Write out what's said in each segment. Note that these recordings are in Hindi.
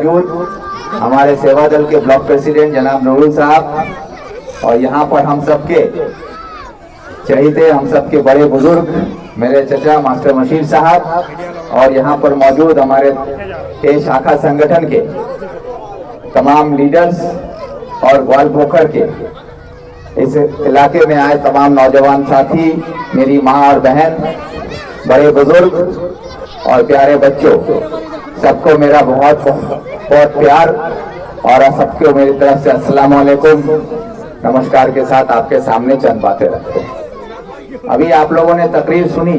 मौजूद हमारे सेवा दल के ब्लॉक प्रेसिडेंट जनाब नूरुल साहब, और यहाँ पर हम सबके चहीते, हम सबके बड़े बुजुर्ग मेरे चचा मास्टर मशीर साहब, और यहाँ पर मौजूद हमारे शाखा संगठन के तमाम लीडर्स और ग्वालपोखर के इस इलाके में आए तमाम नौजवान साथी, मेरी माँ और बहन, बड़े बुजुर्ग और प्यारे बच्चों, सबको मेरा बहुत बहुत प्यार और सबको मेरी तरफ से अस्सलाम वालेकुम नमस्कार के साथ आपके सामने चंद बातें रखते हैं। अभी आप लोगों ने तकरीर सुनी,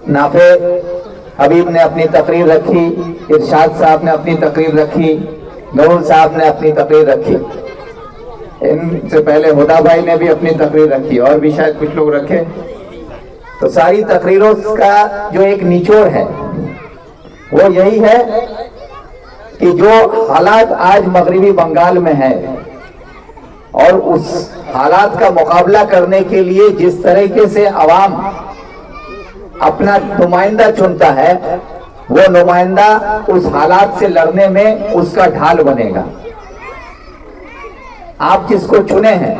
नाफे हबीब ने अपनी तकरीर रखी, इरशाद साहब ने अपनी तकरीर रखी, नूरुल साहब ने अपनी तकरीर रखी, इनसे पहले हुदा भाई ने भी अपनी तकरीर रखी और भी शायद कुछ लोग रखे। तो सारी तकरीरों का जो एक निचोड़ है वो यही है कि जो हालात आज मगरिबी बंगाल में है और उस हालात का मुकाबला करने के लिए जिस तरीके से अवाम अपना नुमाइंदा चुनता है, वो नुमाइंदा उस हालात से लड़ने में उसका ढाल बनेगा। आप जिसको चुने हैं,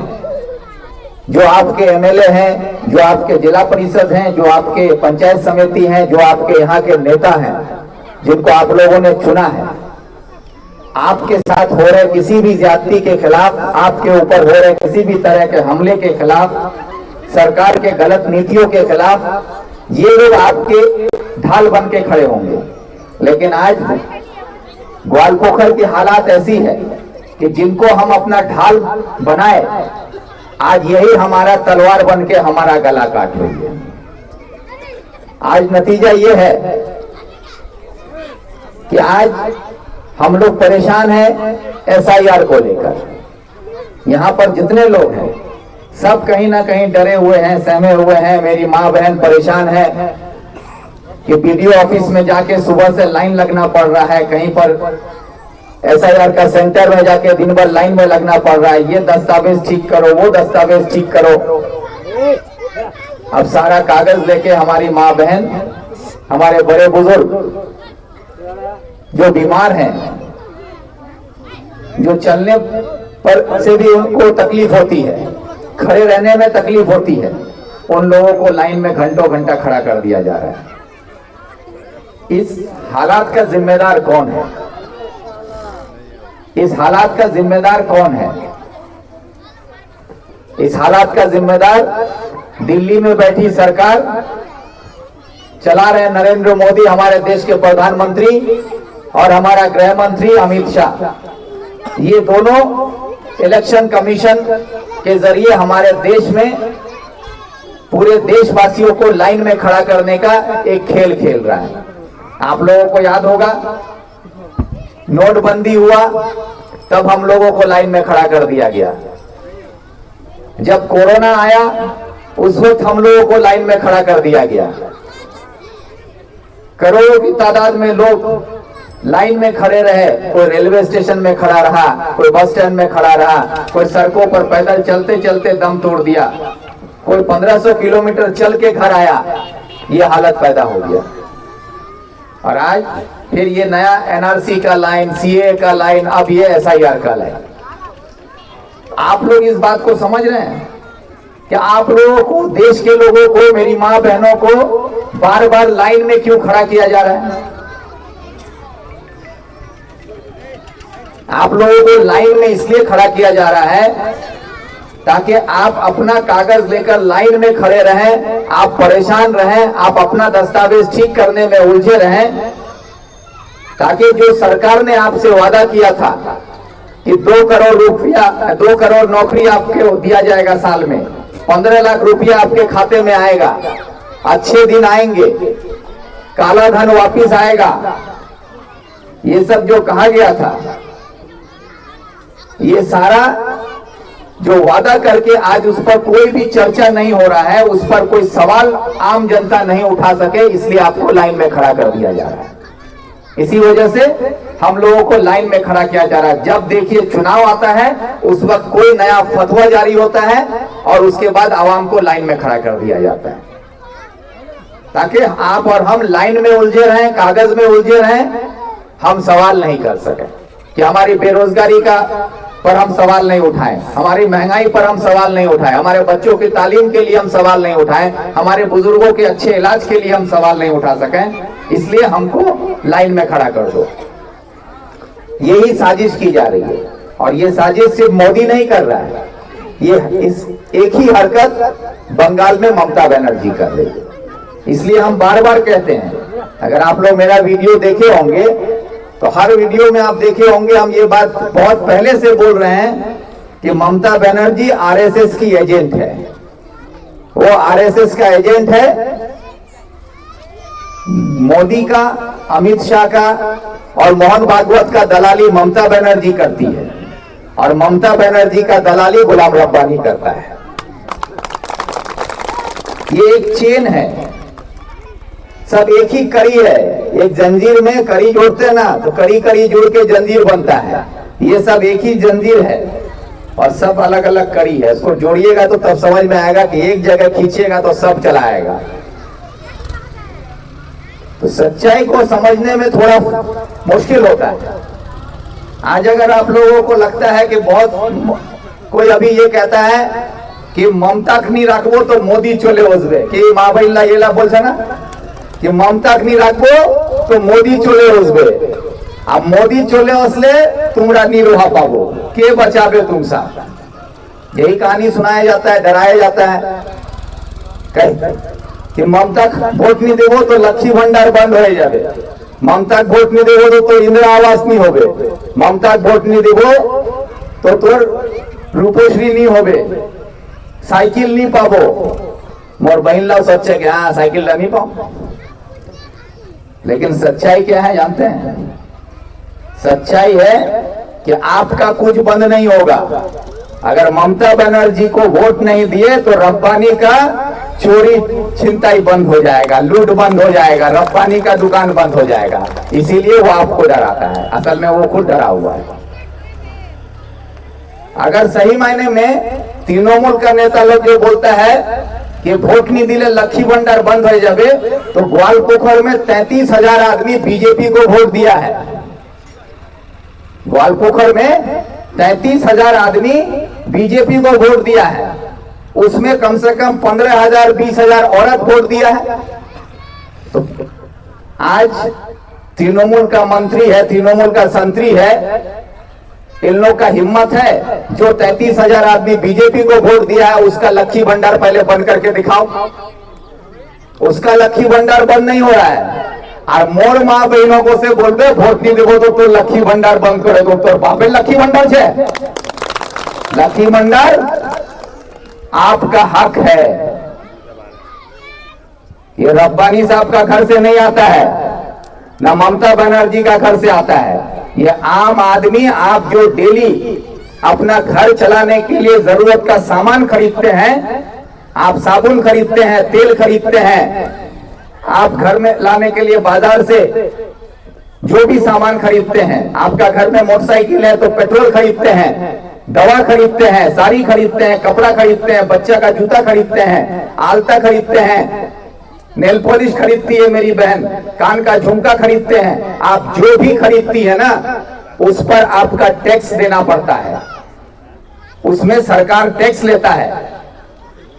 जो आपके एमएलए हैं, जो आपके जिला परिषद हैं, जो आपके पंचायत समिति हैं, जो आपके यहाँ के नेता हैं, जिनको आप लोगों ने चुना है, आपके साथ हो रहे किसी भी ज्यादती के खिलाफ, आपके ऊपर हो रहे किसी भी तरह के हमले के खिलाफ, सरकार के गलत नीतियों के खिलाफ ये लोग आपके ढाल बन के खड़े होंगे। लेकिन आज ग्वालपोखर की हालात ऐसी है कि जिनको हम अपना ढाल बनाए, आज यही हमारा तलवार बन के हमारा गला काट रही है। आज नतीजा ये है कि आज हम लोग परेशान हैं एसआईआर को लेकर। यहाँ पर जितने लोग हैं सब कहीं ना कहीं डरे हुए हैं, सहमे हुए हैं। मेरी माँ बहन परेशान है कि पीडीओ ऑफिस में जाके सुबह से लाइन लगना पड़ रहा है, कहीं पर एसआईआर का सेंटर में जाके दिन भर लाइन में लगना पड़ रहा है, ये दस्तावेज ठीक करो, वो दस्तावेज ठीक करो। अब सारा कागज लेके हमारी माँ बहन, हमारे बड़े बुजुर्ग जो बीमार हैं, जो चलने पर से भी उनको तकलीफ होती है, खड़े रहने में तकलीफ होती है, उन लोगों को लाइन में घंटों घंटा खड़ा कर दिया जा रहा है। इस हालात का जिम्मेदार कौन है? इस हालात का जिम्मेदार कौन है? इस हालात का जिम्मेदार दिल्ली में बैठी सरकार, चला रहे नरेंद्र मोदी हमारे देश के प्रधानमंत्री, और हमारा गृह मंत्री अमित शाह। ये दोनों इलेक्शन कमीशन के जरिए हमारे देश में पूरे देशवासियों को लाइन में खड़ा करने का एक खेल खेल रहा है। आप लोगों को याद होगा, नोटबंदी हुआ तब हम लोगों को लाइन में खड़ा कर दिया गया। जब कोरोना आया उस वक्त हम लोगों को लाइन में खड़ा कर दिया गया। करोड़ों की तादाद में लोग लाइन में खड़े रहे, कोई रेलवे स्टेशन में खड़ा रहा, कोई बस स्टैंड में खड़ा रहा, कोई सड़कों पर पैदल चलते चलते दम तोड़ दिया, कोई 1500 किलोमीटर चल के घर आया। ये हालत पैदा हो गया। और आज फिर ये नया एनआरसी का लाइन, सीए का लाइन, अब ये एसआईआर का लाइन। आप लोग इस बात को समझ रहे हैं कि आप लोगों को, देश के लोगों को, मेरी माँ बहनों को बार बार लाइन में क्यों खड़ा किया जा रहा है? आप लोगों को लाइन में इसलिए खड़ा किया जा रहा है ताकि आप अपना कागज लेकर लाइन में खड़े रहें, आप परेशान रहें, आप अपना दस्तावेज ठीक करने में उलझे रहें, ताकि जो सरकार ने आपसे वादा किया था कि 2 करोड़ रुपया, 2 करोड़ नौकरी आपको दिया जाएगा साल में, 15 लाख रुपया आपके खाते में आएगा, अच्छे दिन आएंगे, काला धन वापिस आएगा, ये सब जो कहा गया था, ये सारा जो वादा करके आज उस पर कोई भी चर्चा नहीं हो रहा है, उस पर कोई सवाल आम जनता नहीं उठा सके, इसलिए आपको लाइन में खड़ा कर दिया जा रहा है। इसी वजह से हम लोगों को लाइन में खड़ा किया जा रहा है। जब देखिए चुनाव आता है उस वक्त कोई नया फतवा जारी होता है और उसके बाद आवाम को लाइन में खड़ा कर दिया जाता है, ताकि आप और हम लाइन में उलझे रहें, कागज में उलझे रहें, हम सवाल नहीं कर सके, कि हमारी बेरोजगारी का पर हम सवाल नहीं उठाएं, हमारी महंगाई पर हम सवाल नहीं उठाएं, हमारे बच्चों की तालीम के लिए हम सवाल नहीं उठाएं, हमारे बुजुर्गों के अच्छे इलाज के लिए हम सवाल नहीं उठा सकें, इसलिए हमको लाइन में खड़ा कर दो। यही साजिश की जा रही है, और ये साजिश सिर्फ मोदी नहीं कर रहा है, ये इस एक ही हरकत बंगाल में ममता बनर्जी कर रही है। इसलिए हम बार बार कहते हैं, अगर आप लोग मेरा वीडियो देखे होंगे तो हर वीडियो में आप देखे होंगे हम ये बात बहुत पहले से बोल रहे हैं कि ममता बनर्जी आरएसएस की एजेंट है, वो आरएसएस का एजेंट है। मोदी का, अमित शाह का और मोहन भागवत का दलाली ममता बनर्जी करती है, और ममता बनर्जी का दलाली गुलाम रब्बानी करता है। ये एक चेन है, सब एक ही कड़ी है। एक जंजीर में कड़ी जोड़ते हैं ना, तो कड़ी कड़ी जुड़ के जंजीर बनता है। ये सब एक ही जंजीर है और सब अलग अलग कड़ी है। इसको जोड़िएगा तो तब समझ में आएगा कि एक जगह खींचेगा तो सब चला आएगा। तो सच्चाई को समझने में थोड़ा मुश्किल होता है। आज अगर आप लोगों को लगता है कि बहुत कोई अभी ये कहता है कि ममता नहीं रखबो तो मोदी चले उसबे, कि माँ बहला ये ला बोल ना कि ममता नहीं रखबो तो मोदी चले उसबे। अब मोदी चले उसले तुमरा नहीं रोहा पाबो, के बचाबे तुम साथ। यही कहानी सुनाया जाता है, डराया जाता है कि ममता वोट नहीं देवो तो लक्ष्मी भंडार बंद हो जाए, ममता वोट नहीं देवो तो इंदिरा आवास नहीं होबे, ममता वोट नहीं देवो तो तोर रूपोश्री नहीं होबे, साइकिल नहीं पाबो। मोर बहन ला सोचे कि हाँ साइकिल ला नहीं पाओ। लेकिन सच्चाई क्या है जानते हैं? सच्चाई है कि आपका कुछ बंद नहीं होगा। अगर ममता बनर्जी को वोट नहीं दिए तो रब्बानी का चोरी छिनताई बंद हो जाएगा, लूट बंद हो जाएगा, रब्बानी का दुकान बंद हो जाएगा। इसीलिए वो आपको डराता है, असल में वो खुद डरा हुआ है। अगर सही मायने में तृणमूल का नेता लोग जो बोलता है कि वोट नहीं दिले लक्ष्मी भंडार बंद हो जाए, तो ग्वालपोखर में 33,000 आदमी बीजेपी को वोट दिया है। ग्वालपोखर में 33,000 आदमी बीजेपी को वोट दिया है, उसमें कम से कम 15,000 20,000 औरत वोट दिया है। तो आज तृणमूल का मंत्री है, तृणमूल का संतरी है, इन लोग का हिम्मत है जो 33,000 आदमी बीजेपी को वोट दिया है उसका लक्ष्मी भंडार पहले बंद करके दिखाओ। उसका लक्ष्मी भंडार बंद नहीं हो रहा है। और मोर माँ बहनों को से बोल दे वोट नहीं देवो तो लक्ष्मी भंडार बंद करे दो, तो बापे लक्ष्मी भंडार है। लक्ष्मी भंडार आपका हक है, ये रब्बानी साहब का घर से नहीं आता है, ना ममता बनर्जी का घर से आता है। ये आम आदमी, आप जो डेली अपना घर चलाने के लिए जरूरत का सामान खरीदते हैं, आप साबुन खरीदते हैं, तेल खरीदते हैं, आप घर में लाने के लिए बाजार से जो भी सामान खरीदते हैं, आपका घर में मोटरसाइकिल है तो पेट्रोल खरीदते हैं, दवा खरीदते हैं, साड़ी खरीदते हैं, कपड़ा खरीदते हैं, बच्चा का जूता खरीदते हैं, आलता खरीदते हैं, नेल पॉलिश खरीदती है मेरी बहन, कान का झुमका खरीदते हैं। आप जो भी खरीदती है ना, उस पर आपका टैक्स देना पड़ता है, उसमें सरकार टैक्स लेता है,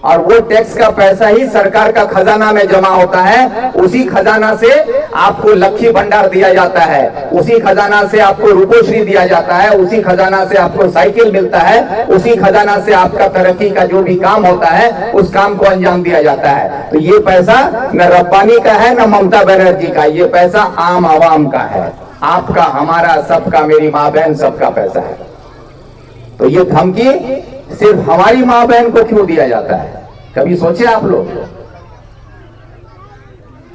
और वो टैक्स का पैसा ही सरकार का खजाना में जमा होता है। उसी खजाना से आपको लक्ष्मी भंडार दिया जाता है, उसी खजाना से आपको रूपोश्री दिया जाता है, उसी खजाना से आपको साइकिल मिलता है, उसी खजाना से आपका तरक्की का जो भी काम होता है उस काम को अंजाम दिया जाता है। तो ये पैसा न रब्बानी का है न ममता बनर्जी का, ये पैसा आम आवाम का है, आपका, हमारा, सबका, मेरी माँ बहन सबका पैसा है। तो ये धमकी सिर्फ हमारी माँ बहन को क्यों दिया जाता है? कभी सोचे आप लोग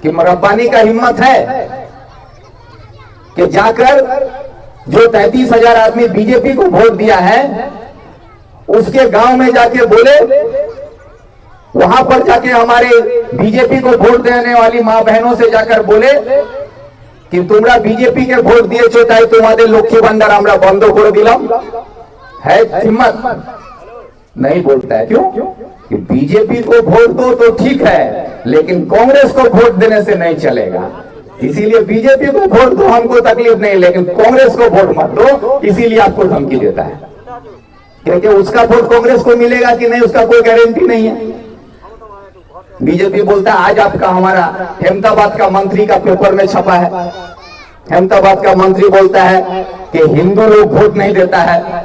कि रब्बानी का हिम्मत है कि जाकर जो 33,000 आदमी बीजेपी को वोट दिया है उसके गांव में जाके बोले, वहां पर जाके हमारे बीजेपी को वोट देने वाली माँ बहनों से जाकर बोले कि तुमरा बीजेपी के वोट दिए छो ताई तुम्हारे लक्ष्मी भंडार हमरा बंद कर दिलाम। है हिम्मत? नहीं बोलता है। क्यों? कि बीजेपी को वोट दो तो ठीक है, लेकिन कांग्रेस को वोट देने से नहीं चलेगा। इसीलिए बीजेपी को वोट दो, हमको तकलीफ नहीं, लेकिन कांग्रेस को वोट मत दो, इसीलिए आपको धमकी देता है। क्योंकि उसका वोट कांग्रेस को मिलेगा कि नहीं उसका कोई गारंटी नहीं है। बीजेपी बोलता है, आज आपका हमारा अहमदाबाद का मंत्री का पेपर में छपा है, अहमदाबाद का मंत्री बोलता है कि हिंदू लोग वोट नहीं देता है,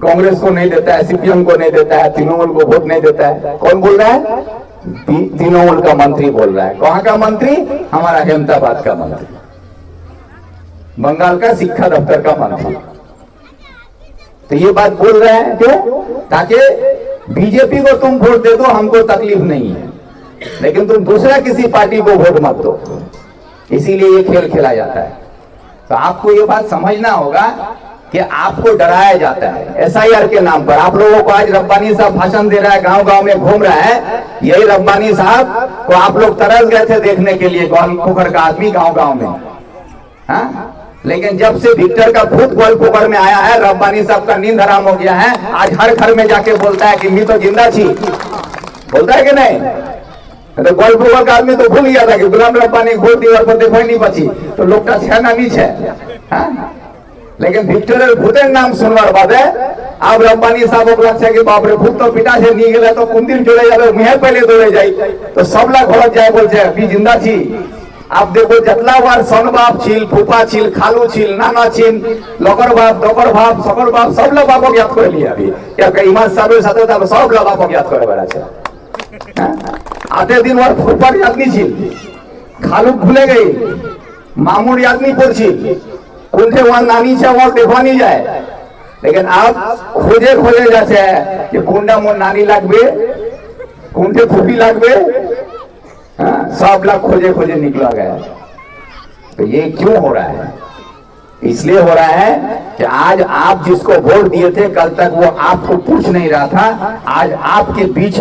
कांग्रेस को नहीं देता है, सीपीएम को नहीं देता है, तृणमूल को वोट नहीं देता है। कौन बोल रहा है? तृणमूल का मंत्री बोल रहा है। कहां का मंत्री? हमारा अहमदाबाद का मंत्री, बंगाल का शिक्षा दफ्तर का मंत्री। तो ये बात बोल रहे हैं क्यों? ताकि बीजेपी को तुम वोट दे दो, हमको तकलीफ नहीं है, लेकिन तुम दूसरा किसी पार्टी को वोट मत दो। इसीलिए ये खेल खेला जाता है। तो आपको ये बात समझना होगा कि आपको डराया जाता है एसआईआर के नाम पर। आप लोगों को आज रब्बानी साहब भाषण दे रहा है, गांव गांव में घूम रहा है, यही रब्बानी साहब को आप लोग तरस गए थे देखने के लिए, ग्वालपोखर का आदमी गांव गांव में। हाँ, लेकिन जब से विक्टर का भूत ग्वालपोखर में आया है, रब्बानी साहब का नींद हराम हो गया है। आज हर घर में जाके बोलता है कि मैं तो जिंदा थी, बोलता है कि नहीं? तो ग्वालपोखर का आदमी तो भूल गया था कि गुलाम रब्बानी घोर दीवार पर देखो नहीं बची, तो लोग का छह ना नीचे। लेकिन विक्टर भूतेर नाम सुनवार बाद अब रब्बानी साहब को लगता है कि बाप रे भूत तो पिता से नहीं गए तो कुन दिन चले जाए, मुहे पहले दौड़े जाए, तो सब लोग घर जाए बोलते भी जिंदा थी। आप देखो जतला बार सन बाप छिल, फूफा छिल, खालू छिल, नाना छिल, लकर बाप, दोकर बाप, सकर बाप, सब लोग बाप ज्ञात कर लिया अभी। क्या कई मास साहब साथे सब लोग बाप ज्ञात करे बड़ा छे। आते दिन बार फूफा याद नहीं छिल, खालू भूले गई, मामूर याद नहीं पड़छिल, कुंठे वहां नानी छे वहां देखवा नहीं जाए। लेकिन आप खोजे खोजे जाते हैं कि कुंडा मोर नानी लागबे, कुंठे फूफी लागबे, सब लोग खोजे खोजे निकला गया। तो ये क्यों हो रहा है? इसलिए हो रहा है कि आज आप जिसको वोट दिए थे, कल तक वो आपको पूछ नहीं रहा था, आज आपके बीच